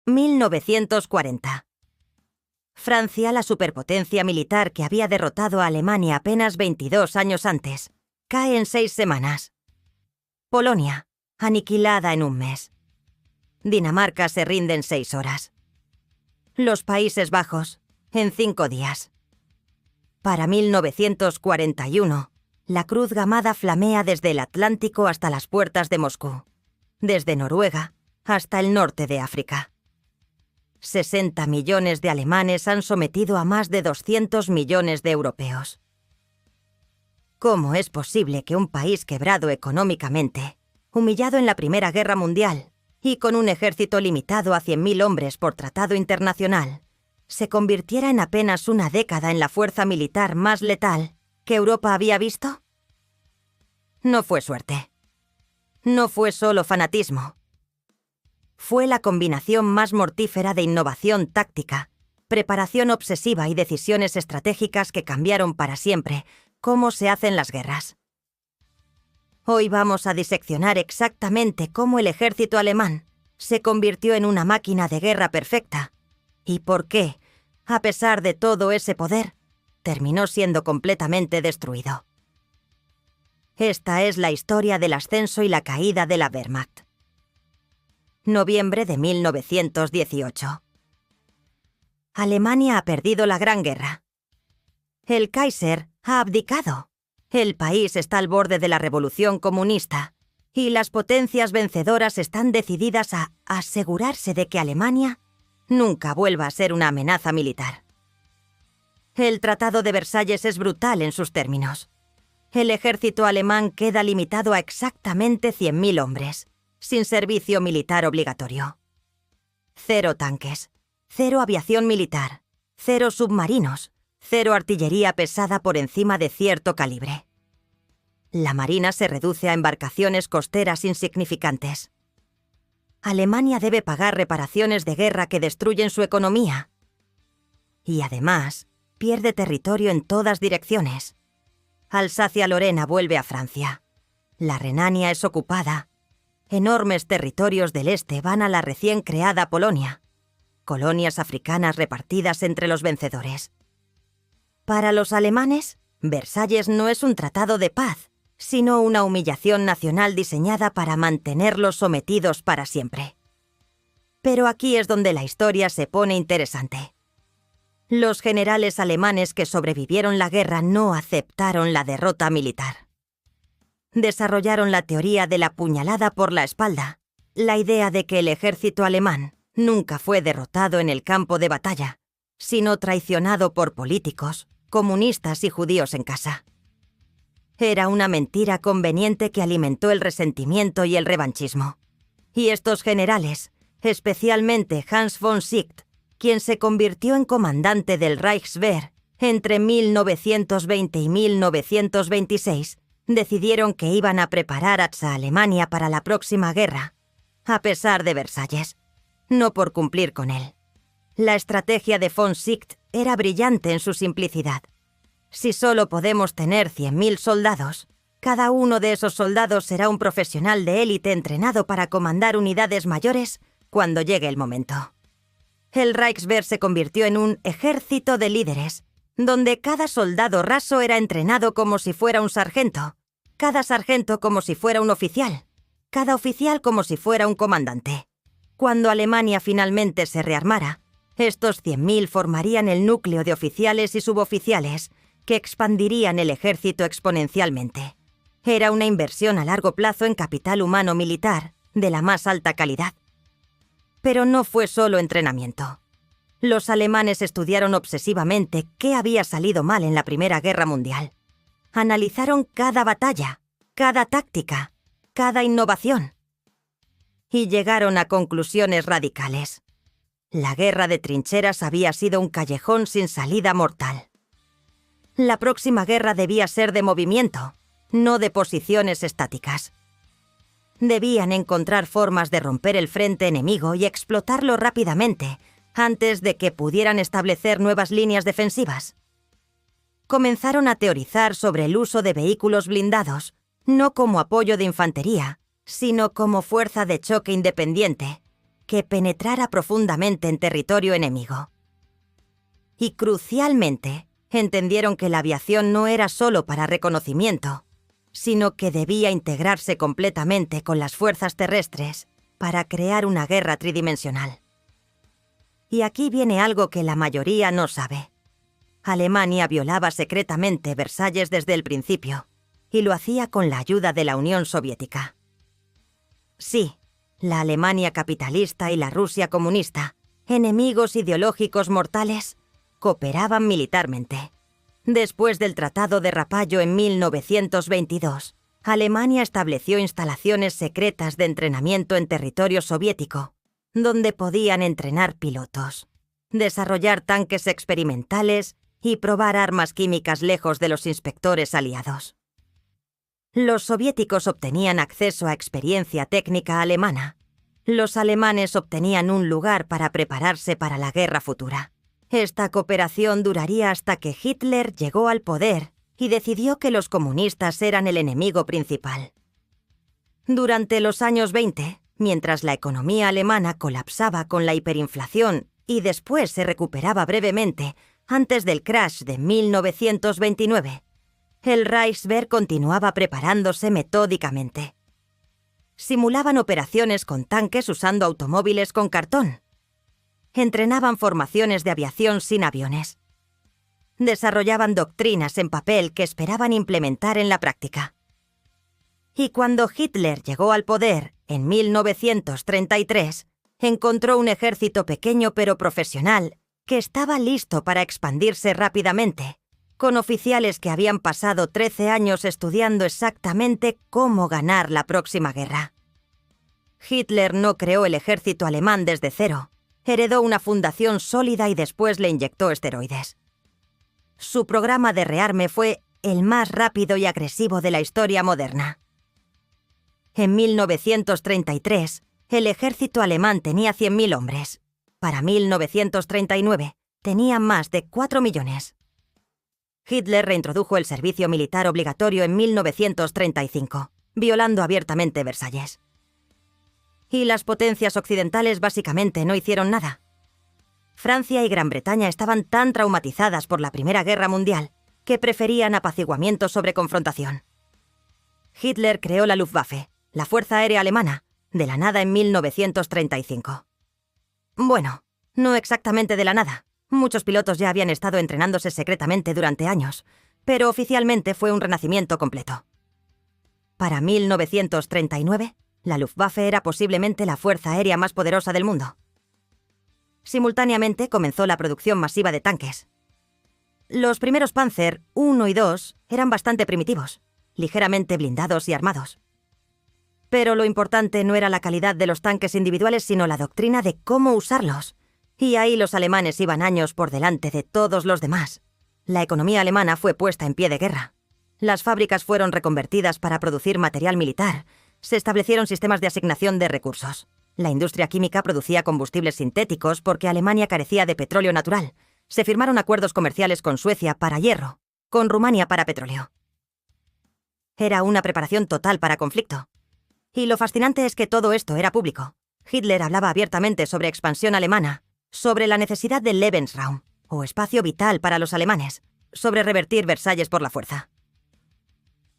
1940. Francia, la superpotencia militar que había derrotado a Alemania apenas 22 años antes, cae en 6 semanas. Polonia, aniquilada en un mes. Dinamarca se rinde en 6 horas. Los Países Bajos, en 5 días. Para 1941, la Cruz Gamada flamea desde el Atlántico hasta las puertas de Moscú, desde Noruega hasta el norte de África. 60 millones de alemanes han sometido a más de 200 millones de europeos. ¿Cómo es posible que un país quebrado económicamente, humillado en la Primera Guerra Mundial y con un ejército limitado a 100.000 hombres por tratado internacional, se convirtiera en apenas una década en la fuerza militar más letal que Europa había visto? No fue suerte. No fue solo fanatismo. Fue la combinación más mortífera de innovación táctica, preparación obsesiva y decisiones estratégicas que cambiaron para siempre cómo se hacen las guerras. Hoy vamos a diseccionar exactamente cómo el ejército alemán se convirtió en una máquina de guerra perfecta y por qué, a pesar de todo ese poder, terminó siendo completamente destruido. Esta es la historia del ascenso y la caída de la Wehrmacht. Noviembre de 1918. Alemania ha perdido la Gran Guerra. El Kaiser ha abdicado. El país está al borde de la revolución comunista y las potencias vencedoras están decididas a asegurarse de que Alemania nunca vuelva a ser una amenaza militar. El Tratado de Versalles es brutal en sus términos. El ejército alemán queda limitado a exactamente 100.000 hombres, sin servicio militar obligatorio. 0 tanques, 0 aviación militar, 0 submarinos, 0 artillería pesada por encima de cierto calibre. La marina se reduce a embarcaciones costeras insignificantes. Alemania debe pagar reparaciones de guerra que destruyen su economía. Y además, pierde territorio en todas direcciones. Alsacia-Lorena vuelve a Francia. La Renania es ocupada. Enormes territorios del este van a la recién creada Polonia. Colonias africanas repartidas entre los vencedores. Para los alemanes, Versalles no es un tratado de paz, sino una humillación nacional diseñada para mantenerlos sometidos para siempre. Pero aquí es donde la historia se pone interesante. Los generales alemanes que sobrevivieron la guerra no aceptaron la derrota militar. Desarrollaron la teoría de la puñalada por la espalda, la idea de que el ejército alemán nunca fue derrotado en el campo de batalla, sino traicionado por políticos, comunistas y judíos en casa. Era una mentira conveniente que alimentó el resentimiento y el revanchismo. Y estos generales, especialmente Hans von Sicht, quien se convirtió en comandante del Reichswehr entre 1920 y 1926, decidieron que iban a preparar a Alemania para la próxima guerra, a pesar de Versalles, no por cumplir con él. La estrategia de von Sicht era brillante en su simplicidad. Si solo podemos tener 100.000 soldados, cada uno de esos soldados será un profesional de élite entrenado para comandar unidades mayores cuando llegue el momento. El Reichswehr se convirtió en un ejército de líderes, donde cada soldado raso era entrenado como si fuera un sargento, cada sargento como si fuera un oficial, cada oficial como si fuera un comandante. Cuando Alemania finalmente se rearmara, estos 100.000 formarían el núcleo de oficiales y suboficiales que expandirían el ejército exponencialmente. Era una inversión a largo plazo en capital humano militar de la más alta calidad. Pero no fue solo entrenamiento. Los alemanes estudiaron obsesivamente qué había salido mal en la Primera Guerra Mundial. Analizaron cada batalla, cada táctica, cada innovación. Y llegaron a conclusiones radicales. La guerra de trincheras había sido un callejón sin salida mortal. La próxima guerra debía ser de movimiento, no de posiciones estáticas. Debían encontrar formas de romper el frente enemigo y explotarlo rápidamente, antes de que pudieran establecer nuevas líneas defensivas. Comenzaron a teorizar sobre el uso de vehículos blindados, no como apoyo de infantería, sino como fuerza de choque independiente, que penetrara profundamente en territorio enemigo. Y crucialmente, entendieron que la aviación no era solo para reconocimiento, sino que debía integrarse completamente con las fuerzas terrestres para crear una guerra tridimensional. Y aquí viene algo que la mayoría no sabe. Alemania violaba secretamente Versalles desde el principio, y lo hacía con la ayuda de la Unión Soviética. Sí, la Alemania capitalista y la Rusia comunista, enemigos ideológicos mortales, cooperaban militarmente. Después del Tratado de Rapallo en 1922, Alemania estableció instalaciones secretas de entrenamiento en territorio soviético, donde podían entrenar pilotos, desarrollar tanques experimentales y probar armas químicas lejos de los inspectores aliados. Los soviéticos obtenían acceso a experiencia técnica alemana. Los alemanes obtenían un lugar para prepararse para la guerra futura. Esta cooperación duraría hasta que Hitler llegó al poder y decidió que los comunistas eran el enemigo principal. Durante los años 20, mientras la economía alemana colapsaba con la hiperinflación y después se recuperaba brevemente antes del crash de 1929, el Reichswehr continuaba preparándose metódicamente. Simulaban operaciones con tanques usando automóviles con cartón. Entrenaban formaciones de aviación sin aviones. Desarrollaban doctrinas en papel que esperaban implementar en la práctica. Y cuando Hitler llegó al poder, en 1933, encontró un ejército pequeño pero profesional que estaba listo para expandirse rápidamente, con oficiales que habían pasado 13 años estudiando exactamente cómo ganar la próxima guerra. Hitler no creó el ejército alemán desde cero, heredó una fundación sólida y después le inyectó esteroides. Su programa de rearme fue el más rápido y agresivo de la historia moderna. En 1933, el ejército alemán tenía 100.000 hombres. Para 1939, tenía más de 4 millones. Hitler reintrodujo el servicio militar obligatorio en 1935, violando abiertamente Versalles. Y las potencias occidentales básicamente no hicieron nada. Francia y Gran Bretaña estaban tan traumatizadas por la Primera Guerra Mundial que preferían apaciguamiento sobre confrontación. Hitler creó la Luftwaffe, la Fuerza Aérea Alemana, de la nada en 1935. Bueno, no exactamente de la nada. Muchos pilotos ya habían estado entrenándose secretamente durante años, pero oficialmente fue un renacimiento completo. Para 1939, la Luftwaffe era posiblemente la fuerza aérea más poderosa del mundo. Simultáneamente comenzó la producción masiva de tanques. Los primeros Panzer I y II eran bastante primitivos, ligeramente blindados y armados. Pero lo importante no era la calidad de los tanques individuales, sino la doctrina de cómo usarlos. Y ahí los alemanes iban años por delante de todos los demás. La economía alemana fue puesta en pie de guerra. Las fábricas fueron reconvertidas para producir material militar. Se establecieron sistemas de asignación de recursos. La industria química producía combustibles sintéticos porque Alemania carecía de petróleo natural. Se firmaron acuerdos comerciales con Suecia para hierro, con Rumania para petróleo. Era una preparación total para conflicto. Y lo fascinante es que todo esto era público. Hitler hablaba abiertamente sobre expansión alemana, sobre la necesidad del Lebensraum, o espacio vital para los alemanes, sobre revertir Versalles por la fuerza.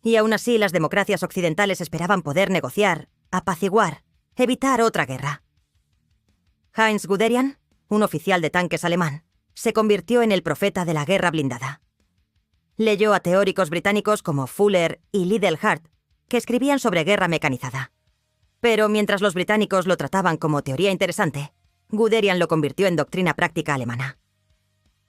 Y aún así las democracias occidentales esperaban poder negociar, apaciguar, evitar otra guerra. Heinz Guderian, un oficial de tanques alemán, se convirtió en el profeta de la guerra blindada. Leyó a teóricos británicos como Fuller y Liddell Hart, que escribían sobre guerra mecanizada. Pero mientras los británicos lo trataban como teoría interesante, Guderian lo convirtió en doctrina práctica alemana.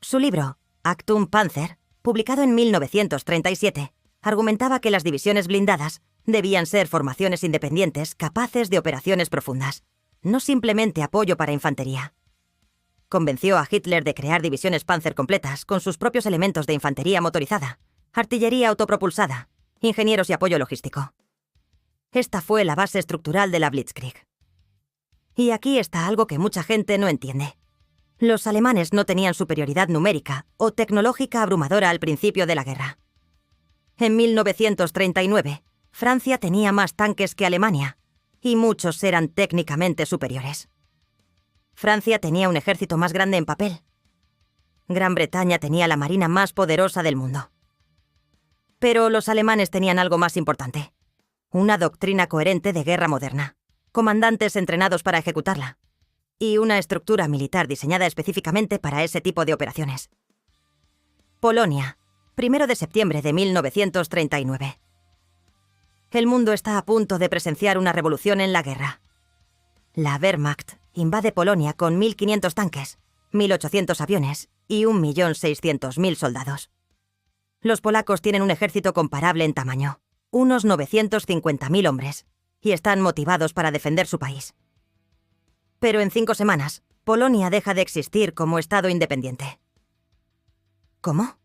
Su libro, Achtung Panzer, publicado en 1937, argumentaba que las divisiones blindadas debían ser formaciones independientes capaces de operaciones profundas, no simplemente apoyo para infantería. Convenció a Hitler de crear divisiones Panzer completas con sus propios elementos de infantería motorizada, artillería autopropulsada, ingenieros y apoyo logístico. Esta fue la base estructural de la Blitzkrieg. Y aquí está algo que mucha gente no entiende. Los alemanes no tenían superioridad numérica o tecnológica abrumadora al principio de la guerra. En 1939, Francia tenía más tanques que Alemania, y muchos eran técnicamente superiores. Francia tenía un ejército más grande en papel. Gran Bretaña tenía la marina más poderosa del mundo. Pero los alemanes tenían algo más importante: una doctrina coherente de guerra moderna, comandantes entrenados para ejecutarla, y una estructura militar diseñada específicamente para ese tipo de operaciones. Polonia, 1 de septiembre de 1939. El mundo está a punto de presenciar una revolución en la guerra. La Wehrmacht invade Polonia con 1.500 tanques, 1.800 aviones y 1.600.000 soldados. Los polacos tienen un ejército comparable en tamaño, unos 950.000 hombres, y están motivados para defender su país. Pero en 5 semanas, Polonia deja de existir como Estado independiente. ¿Cómo?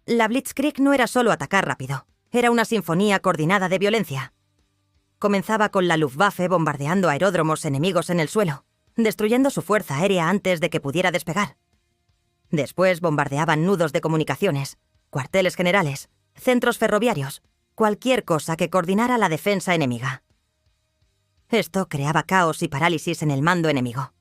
La Blitzkrieg no era solo atacar rápido, era una sinfonía coordinada de violencia. Comenzaba con la Luftwaffe bombardeando aeródromos enemigos en el suelo, destruyendo su fuerza aérea antes de que pudiera despegar. Después bombardeaban nudos de comunicaciones, cuarteles generales, centros ferroviarios, cualquier cosa que coordinara la defensa enemiga. Esto creaba caos y parálisis en el mando enemigo.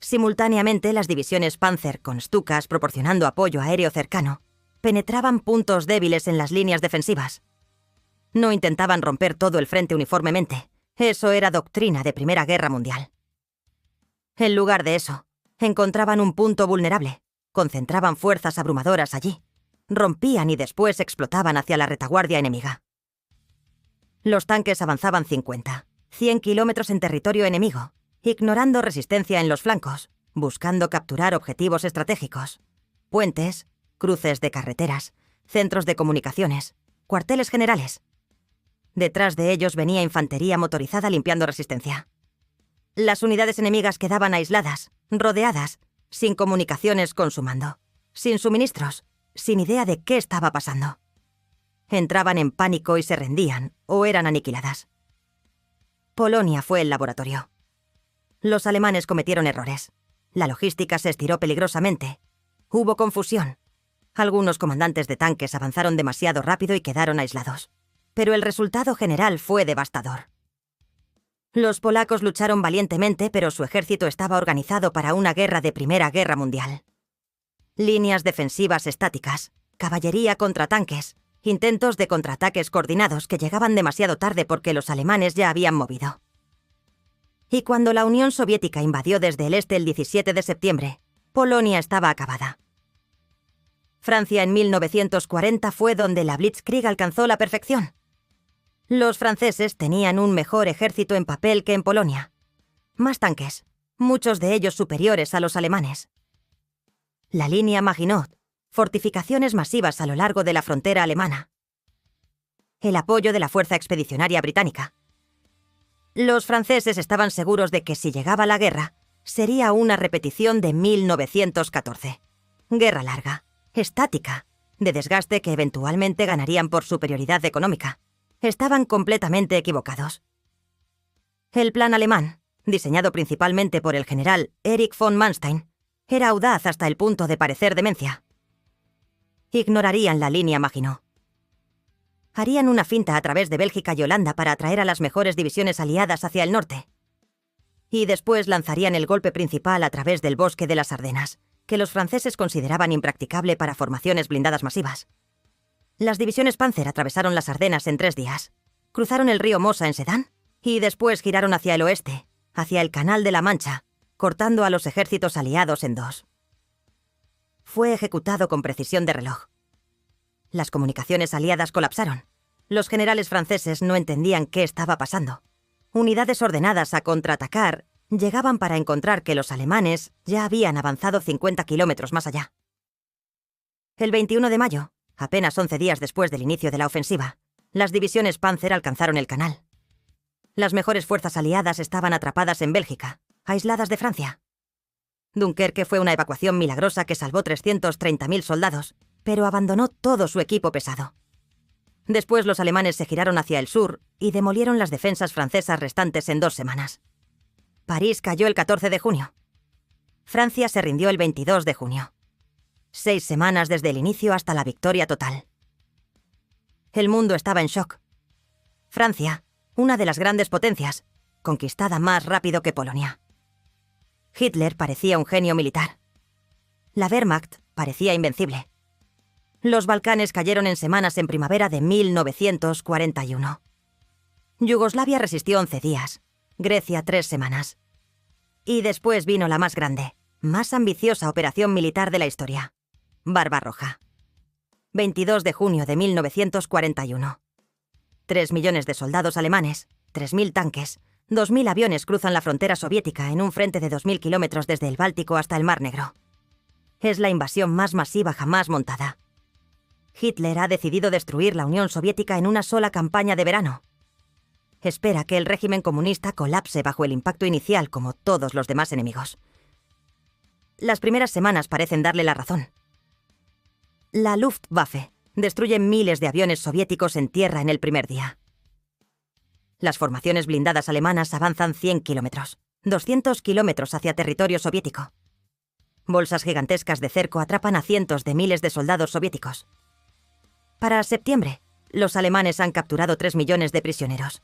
Simultáneamente, las divisiones Panzer con Stukas proporcionando apoyo aéreo cercano penetraban puntos débiles en las líneas defensivas. No intentaban romper todo el frente uniformemente. Eso era doctrina de Primera Guerra Mundial. En lugar de eso, encontraban un punto vulnerable, concentraban fuerzas abrumadoras allí, rompían y después explotaban hacia la retaguardia enemiga. Los tanques avanzaban 50, 100 kilómetros en territorio enemigo, ignorando resistencia en los flancos, buscando capturar objetivos estratégicos, puentes, cruces de carreteras, centros de comunicaciones, cuarteles generales. Detrás de ellos venía infantería motorizada limpiando resistencia. Las unidades enemigas quedaban aisladas, rodeadas, sin comunicaciones con su mando, sin suministros, sin idea de qué estaba pasando. Entraban en pánico y se rendían, o eran aniquiladas. Polonia fue el laboratorio. Los alemanes cometieron errores. La logística se estiró peligrosamente. Hubo confusión. Algunos comandantes de tanques avanzaron demasiado rápido y quedaron aislados. Pero el resultado general fue devastador. Los polacos lucharon valientemente, pero su ejército estaba organizado para una guerra de Primera Guerra Mundial. Líneas defensivas estáticas, caballería contra tanques, intentos de contraataques coordinados que llegaban demasiado tarde porque los alemanes ya habían movido. Y cuando la Unión Soviética invadió desde el este el 17 de septiembre, Polonia estaba acabada. Francia en 1940 fue donde la Blitzkrieg alcanzó la perfección. Los franceses tenían un mejor ejército en papel que en Polonia. Más tanques, muchos de ellos superiores a los alemanes. La línea Maginot, fortificaciones masivas a lo largo de la frontera alemana. El apoyo de la Fuerza Expedicionaria Británica. Los franceses estaban seguros de que si llegaba la guerra, sería una repetición de 1914. Guerra larga, estática, de desgaste que eventualmente ganarían por superioridad económica. Estaban completamente equivocados. El plan alemán, diseñado principalmente por el general Erich von Manstein, era audaz hasta el punto de parecer demencia. Ignorarían la línea Maginot. Harían una finta a través de Bélgica y Holanda para atraer a las mejores divisiones aliadas hacia el norte. Y después lanzarían el golpe principal a través del bosque de las Ardenas, que los franceses consideraban impracticable para formaciones blindadas masivas. Las divisiones Panzer atravesaron las Ardenas en 3 días, cruzaron el río Mosa en Sedán y después giraron hacia el oeste, hacia el Canal de la Mancha, cortando a los ejércitos aliados en 2. Fue ejecutado con precisión de reloj. Las comunicaciones aliadas colapsaron. Los generales franceses no entendían qué estaba pasando. Unidades ordenadas a contraatacar llegaban para encontrar que los alemanes ya habían avanzado 50 kilómetros más allá. El 21 de mayo, apenas 11 días después del inicio de la ofensiva, las divisiones Panzer alcanzaron el canal. Las mejores fuerzas aliadas estaban atrapadas en Bélgica, aisladas de Francia. Dunkerque fue una evacuación milagrosa que salvó 330.000 soldados, pero abandonó todo su equipo pesado. Después los alemanes se giraron hacia el sur y demolieron las defensas francesas restantes en 2 semanas. París cayó el 14 de junio. Francia se rindió el 22 de junio. 6 semanas desde el inicio hasta la victoria total. El mundo estaba en shock. Francia, una de las grandes potencias, conquistada más rápido que Polonia. Hitler parecía un genio militar. La Wehrmacht parecía invencible. Los Balcanes cayeron en semanas en primavera de 1941. Yugoslavia resistió 11 días, Grecia 3 semanas. Y después vino la más grande, más ambiciosa operación militar de la historia, Barbarroja. 22 de junio de 1941. 3 millones de soldados alemanes, 3.000 tanques, 2.000 aviones cruzan la frontera soviética en un frente de 2.000 kilómetros desde el Báltico hasta el Mar Negro. Es la invasión más masiva jamás montada. Hitler ha decidido destruir la Unión Soviética en una sola campaña de verano. Espera que el régimen comunista colapse bajo el impacto inicial como todos los demás enemigos. Las primeras semanas parecen darle la razón. La Luftwaffe destruye miles de aviones soviéticos en tierra en el primer día. Las formaciones blindadas alemanas avanzan 100 kilómetros, 200 kilómetros hacia territorio soviético. Bolsas gigantescas de cerco atrapan a cientos de miles de soldados soviéticos. Para septiembre, los alemanes han capturado 3 millones de prisioneros.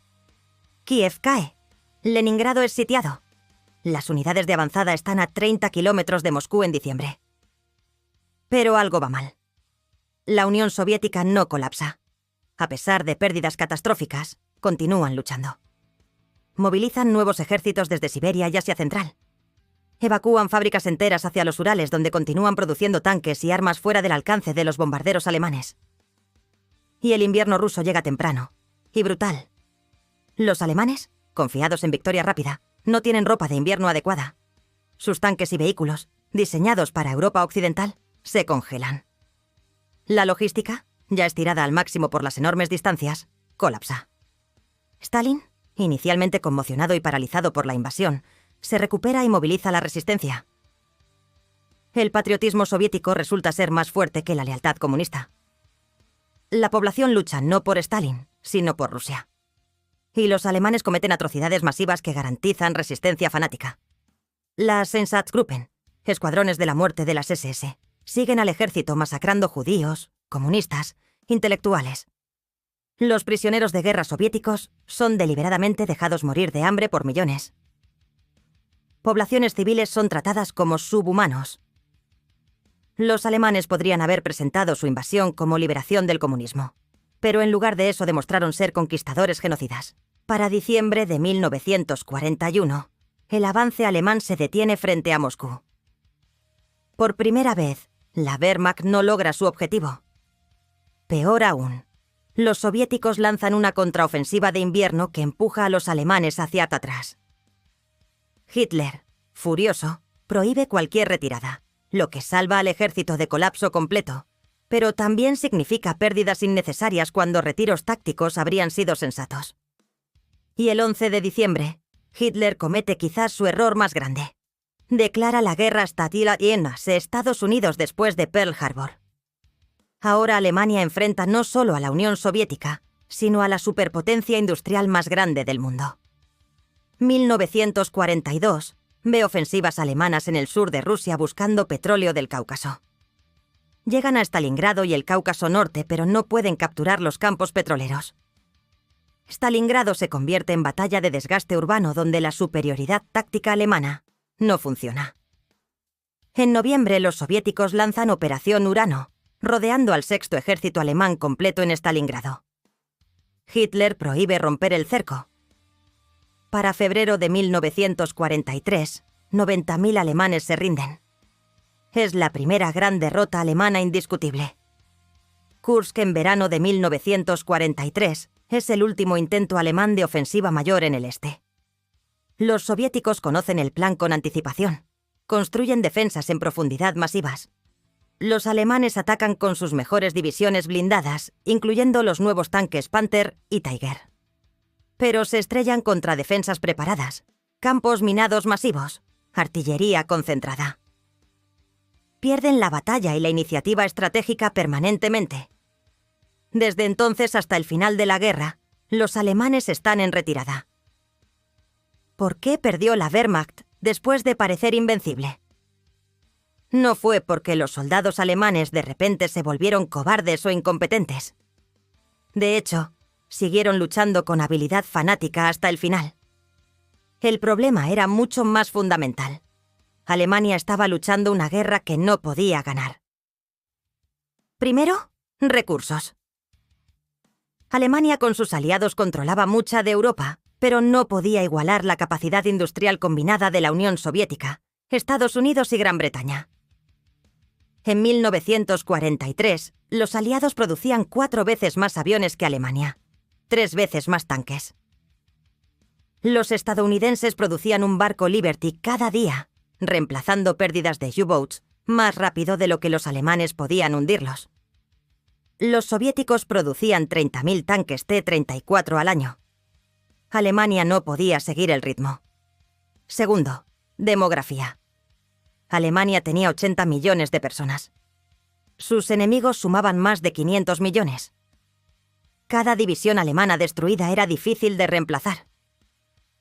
Kiev cae. Leningrado es sitiado. Las unidades de avanzada están a 30 kilómetros de Moscú en diciembre. Pero algo va mal. La Unión Soviética no colapsa. A pesar de pérdidas catastróficas, continúan luchando. Movilizan nuevos ejércitos desde Siberia y Asia Central. Evacúan fábricas enteras hacia los Urales, donde continúan produciendo tanques y armas fuera del alcance de los bombarderos alemanes. Y el invierno ruso llega temprano y brutal. Los alemanes, confiados en victoria rápida, no tienen ropa de invierno adecuada. Sus tanques y vehículos, diseñados para Europa Occidental, se congelan. La logística, ya estirada al máximo por las enormes distancias, colapsa. Stalin, inicialmente conmocionado y paralizado por la invasión, se recupera y moviliza la resistencia. El patriotismo soviético resulta ser más fuerte que la lealtad comunista. La población lucha no por Stalin, sino por Rusia. Y los alemanes cometen atrocidades masivas que garantizan resistencia fanática. Las Einsatzgruppen, escuadrones de la muerte de las SS, siguen al ejército masacrando judíos, comunistas, intelectuales. Los prisioneros de guerra soviéticos son deliberadamente dejados morir de hambre por millones. Poblaciones civiles son tratadas como subhumanos. Los alemanes podrían haber presentado su invasión como liberación del comunismo, pero en lugar de eso demostraron ser conquistadores genocidas. Para diciembre de 1941, el avance alemán se detiene frente a Moscú. Por primera vez, la Wehrmacht no logra su objetivo. Peor aún, los soviéticos lanzan una contraofensiva de invierno que empuja a los alemanes hacia atrás. Hitler, furioso, prohíbe cualquier retirada, lo que salva al ejército de colapso completo, pero también significa pérdidas innecesarias cuando retiros tácticos habrían sido sensatos. Y el 11 de diciembre, Hitler comete quizás su error más grande. Declara la guerra estadounidense a Estados Unidos después de Pearl Harbor. Ahora Alemania enfrenta no solo a la Unión Soviética, sino a la superpotencia industrial más grande del mundo. 1942 ve ofensivas alemanas en el sur de Rusia buscando petróleo del Cáucaso. Llegan a Stalingrado y el Cáucaso Norte, pero no pueden capturar los campos petroleros. Stalingrado se convierte en batalla de desgaste urbano donde la superioridad táctica alemana no funciona. En noviembre, los soviéticos lanzan Operación Urano, rodeando al sexto ejército alemán completo en Stalingrado. Hitler prohíbe romper el cerco. Para febrero de 1943, 90.000 alemanes se rinden. Es la primera gran derrota alemana indiscutible. Kursk en verano de 1943 es el último intento alemán de ofensiva mayor en el este. Los soviéticos conocen el plan con anticipación. Construyen defensas en profundidad masivas. Los alemanes atacan con sus mejores divisiones blindadas, incluyendo los nuevos tanques Panther y Tiger. Pero se estrellan contra defensas preparadas, campos minados masivos, artillería concentrada. Pierden la batalla y la iniciativa estratégica permanentemente. Desde entonces hasta el final de la guerra, los alemanes están en retirada. ¿Por qué perdió la Wehrmacht después de parecer invencible? No fue porque los soldados alemanes de repente se volvieron cobardes o incompetentes. De hecho, siguieron luchando con habilidad fanática hasta el final. El problema era mucho más fundamental. Alemania estaba luchando una guerra que no podía ganar. Primero, recursos. Alemania con sus aliados controlaba mucha de Europa, pero no podía igualar la capacidad industrial combinada de la Unión Soviética, Estados Unidos y Gran Bretaña. En 1943, los aliados producían 4 veces más aviones que Alemania, 3 veces más tanques. Los estadounidenses producían un barco Liberty cada día, reemplazando pérdidas de U-boats más rápido de lo que los alemanes podían hundirlos. Los soviéticos producían 30.000 tanques T-34 al año. Alemania no podía seguir el ritmo. Segundo, demografía. Alemania tenía 80 millones de personas. Sus enemigos sumaban más de 500 millones. Cada división alemana destruida era difícil de reemplazar.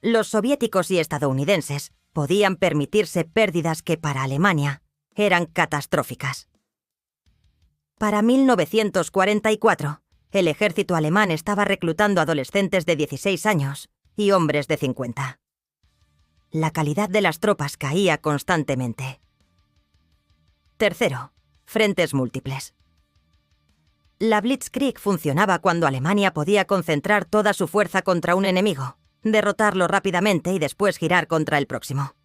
Los soviéticos y estadounidenses podían permitirse pérdidas que para Alemania eran catastróficas. Para 1944, el ejército alemán estaba reclutando adolescentes de 16 años y hombres de 50. La calidad de las tropas caía constantemente. Tercero, frentes múltiples. La Blitzkrieg funcionaba cuando Alemania podía concentrar toda su fuerza contra un enemigo, derrotarlo rápidamente y después girar contra el próximo.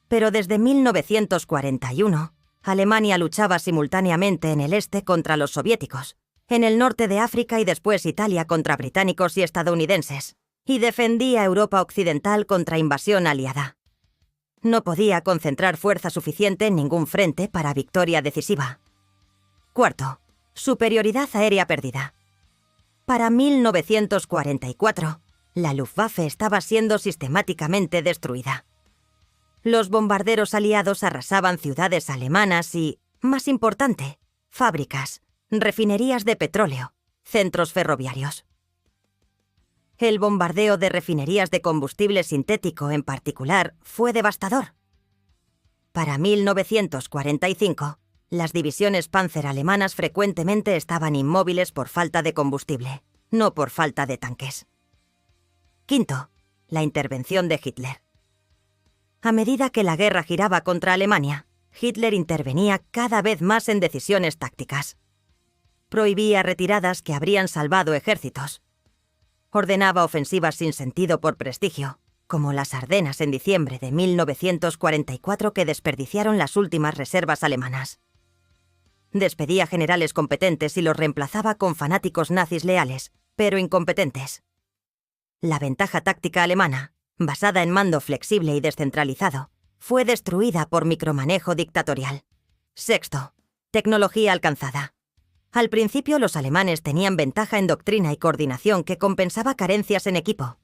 Pero desde 1941, Alemania luchaba simultáneamente en el este contra los soviéticos, en el norte de África y después Italia contra británicos y estadounidenses, y defendía Europa occidental contra invasión aliada. No podía concentrar fuerza suficiente en ningún frente para victoria decisiva. Cuarto, superioridad aérea perdida. Para 1944, la Luftwaffe estaba siendo sistemáticamente destruida. Los bombarderos aliados arrasaban ciudades alemanas y, más importante, fábricas, refinerías de petróleo, centros ferroviarios. El bombardeo de refinerías de combustible sintético en particular fue devastador. Para 1945, las divisiones Panzer alemanas frecuentemente estaban inmóviles por falta de combustible, no por falta de tanques. Quinto, la intervención de Hitler. A medida que la guerra giraba contra Alemania, Hitler intervenía cada vez más en decisiones tácticas. Prohibía retiradas que habrían salvado ejércitos. Ordenaba ofensivas sin sentido por prestigio, como las Ardenas en diciembre de 1944 que desperdiciaron las últimas reservas alemanas. Despedía generales competentes y los reemplazaba con fanáticos nazis leales, pero incompetentes. La ventaja táctica alemana, basada en mando flexible y descentralizado, fue destruida por micromanejo dictatorial. Sexto, tecnología alcanzada. Al principio los alemanes tenían ventaja en doctrina y coordinación que compensaba carencias en equipo.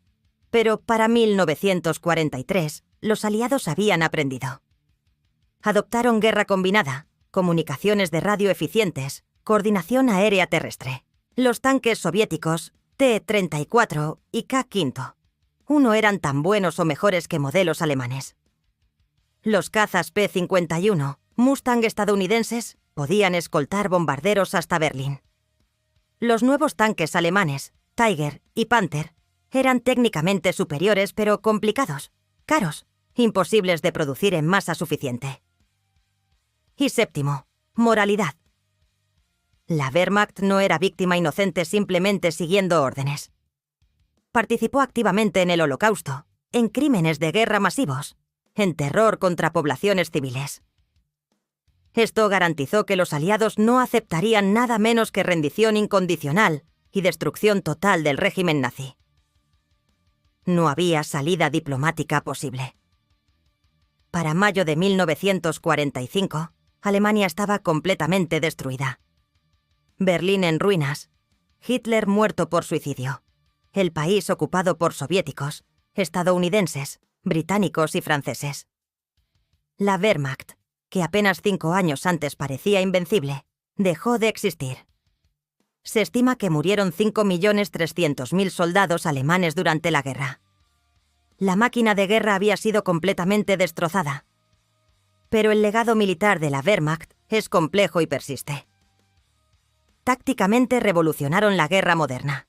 Pero para 1943, los aliados habían aprendido. Adoptaron guerra combinada, comunicaciones de radio eficientes, coordinación aérea terrestre. Los tanques soviéticos, T-34 y K-5, eran tan buenos o mejores que modelos alemanes. Los cazas P-51, Mustang estadounidenses, podían escoltar bombarderos hasta Berlín. Los nuevos tanques alemanes, Tiger y Panther, eran técnicamente superiores pero complicados, caros, imposibles de producir en masa suficiente. Y séptimo, moralidad. La Wehrmacht no era víctima inocente simplemente siguiendo órdenes. Participó activamente en el Holocausto, en crímenes de guerra masivos, en terror contra poblaciones civiles. Esto garantizó que los aliados no aceptarían nada menos que rendición incondicional y destrucción total del régimen nazi. No había salida diplomática posible. Para mayo de 1945, Alemania estaba completamente destruida. Berlín en ruinas, Hitler muerto por suicidio, el país ocupado por soviéticos, estadounidenses, británicos y franceses. La Wehrmacht, que apenas 5 años antes parecía invencible, dejó de existir. Se estima que murieron 5.300.000 soldados alemanes durante la guerra. La máquina de guerra había sido completamente destrozada. Pero el legado militar de la Wehrmacht es complejo y persiste. Tácticamente revolucionaron la guerra moderna.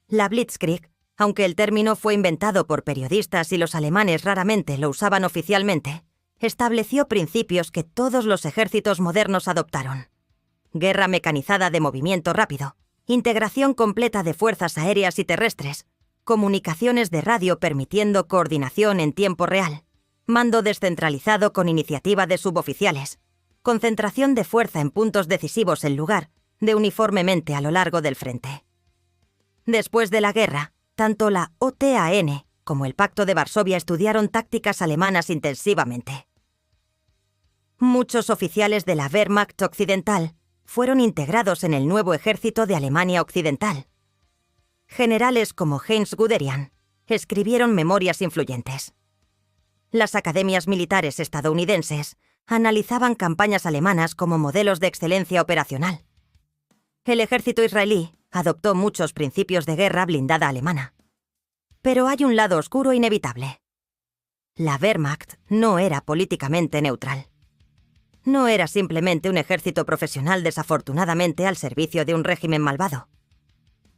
La Blitzkrieg Aunque el término fue inventado por periodistas y los alemanes raramente lo usaban oficialmente, estableció principios que todos los ejércitos modernos adoptaron. Guerra mecanizada de movimiento rápido, integración completa de fuerzas aéreas y terrestres, comunicaciones de radio permitiendo coordinación en tiempo real, mando descentralizado con iniciativa de suboficiales, concentración de fuerza en puntos decisivos en lugar de uniformemente a lo largo del frente. Después de la guerra, tanto la OTAN como el Pacto de Varsovia estudiaron tácticas alemanas intensivamente. Muchos oficiales de la Wehrmacht occidental fueron integrados en el nuevo ejército de Alemania Occidental. Generales como Heinz Guderian escribieron memorias influyentes. Las academias militares estadounidenses analizaban campañas alemanas como modelos de excelencia operacional. El ejército israelí adoptó muchos principios de guerra blindada alemana. Pero hay un lado oscuro inevitable. La Wehrmacht no era políticamente neutral. No era simplemente un ejército profesional desafortunadamente al servicio de un régimen malvado.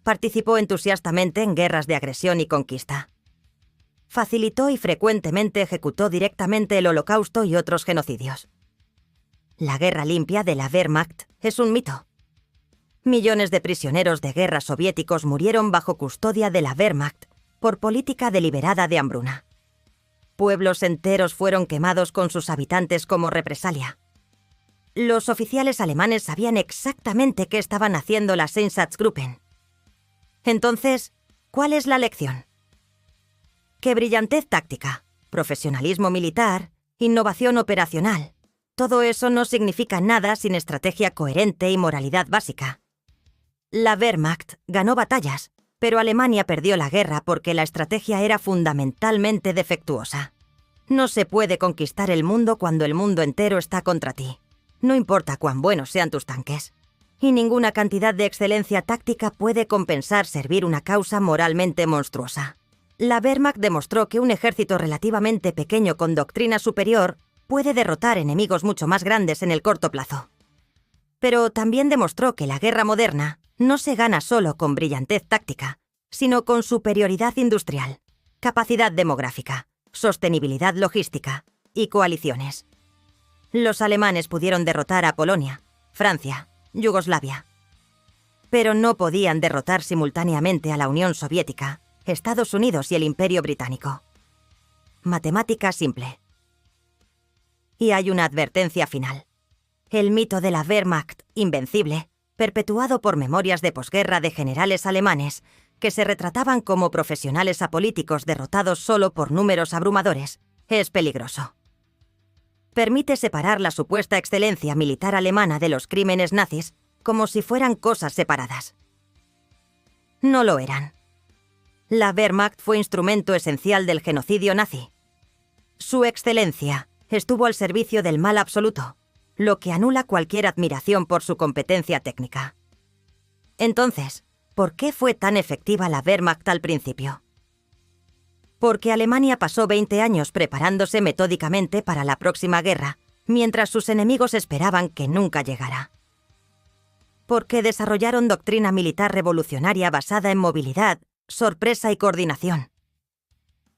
Participó entusiastamente en guerras de agresión y conquista. Facilitó y frecuentemente ejecutó directamente el Holocausto y otros genocidios. La guerra limpia de la Wehrmacht es un mito. Millones de prisioneros de guerra soviéticos murieron bajo custodia de la Wehrmacht por política deliberada de hambruna. Pueblos enteros fueron quemados con sus habitantes como represalia. Los oficiales alemanes sabían exactamente qué estaban haciendo las Einsatzgruppen. Entonces, ¿cuál es la lección? Que brillantez táctica, profesionalismo militar, innovación operacional, todo eso no significa nada sin estrategia coherente y moralidad básica. La Wehrmacht ganó batallas, pero Alemania perdió la guerra porque la estrategia era fundamentalmente defectuosa. No se puede conquistar el mundo cuando el mundo entero está contra ti. No importa cuán buenos sean tus tanques. Y ninguna cantidad de excelencia táctica puede compensar servir una causa moralmente monstruosa. La Wehrmacht demostró que un ejército relativamente pequeño con doctrina superior puede derrotar enemigos mucho más grandes en el corto plazo. Pero también demostró que la guerra moderna no se gana solo con brillantez táctica, sino con superioridad industrial, capacidad demográfica, sostenibilidad logística y coaliciones. Los alemanes pudieron derrotar a Polonia, Francia, Yugoslavia. Pero no podían derrotar simultáneamente a la Unión Soviética, Estados Unidos y el Imperio Británico. Matemática simple. Y hay una advertencia final. El mito de la Wehrmacht invencible, perpetuado por memorias de posguerra de generales alemanes que se retrataban como profesionales apolíticos derrotados solo por números abrumadores, es peligroso. Permite separar la supuesta excelencia militar alemana de los crímenes nazis como si fueran cosas separadas. No lo eran. La Wehrmacht fue instrumento esencial del genocidio nazi. Su excelencia estuvo al servicio del mal absoluto, lo que anula cualquier admiración por su competencia técnica. Entonces, ¿por qué fue tan efectiva la Wehrmacht al principio? Porque Alemania pasó 20 años preparándose metódicamente para la próxima guerra, mientras sus enemigos esperaban que nunca llegara. Porque desarrollaron doctrina militar revolucionaria basada en movilidad, sorpresa y coordinación.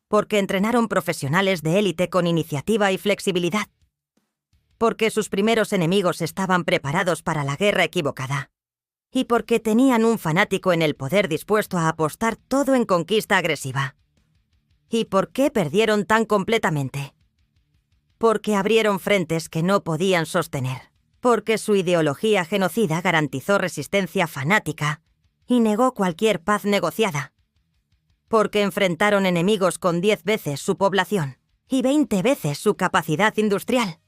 Porque entrenaron profesionales de élite con iniciativa y flexibilidad. Porque sus primeros enemigos estaban preparados para la guerra equivocada. Y porque tenían un fanático en el poder dispuesto a apostar todo en conquista agresiva. ¿Y por qué perdieron tan completamente? Porque abrieron frentes que no podían sostener. Porque su ideología genocida garantizó resistencia fanática y negó cualquier paz negociada. Porque enfrentaron enemigos con 10 veces su población y 20 veces su capacidad industrial.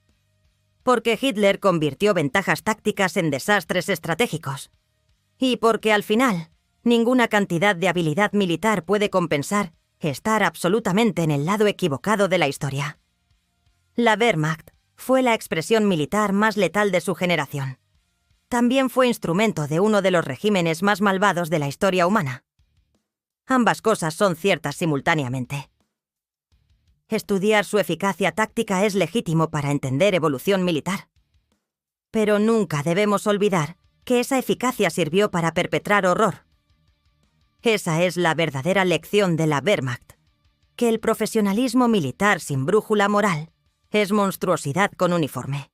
Porque Hitler convirtió ventajas tácticas en desastres estratégicos. Y porque al final, ninguna cantidad de habilidad militar puede compensar estar absolutamente en el lado equivocado de la historia. La Wehrmacht fue la expresión militar más letal de su generación. También fue instrumento de uno de los regímenes más malvados de la historia humana. Ambas cosas son ciertas simultáneamente. Estudiar su eficacia táctica es legítimo para entender evolución militar. Pero nunca debemos olvidar que esa eficacia sirvió para perpetrar horror. Esa es la verdadera lección de la Wehrmacht. Que el profesionalismo militar sin brújula moral es monstruosidad con uniforme.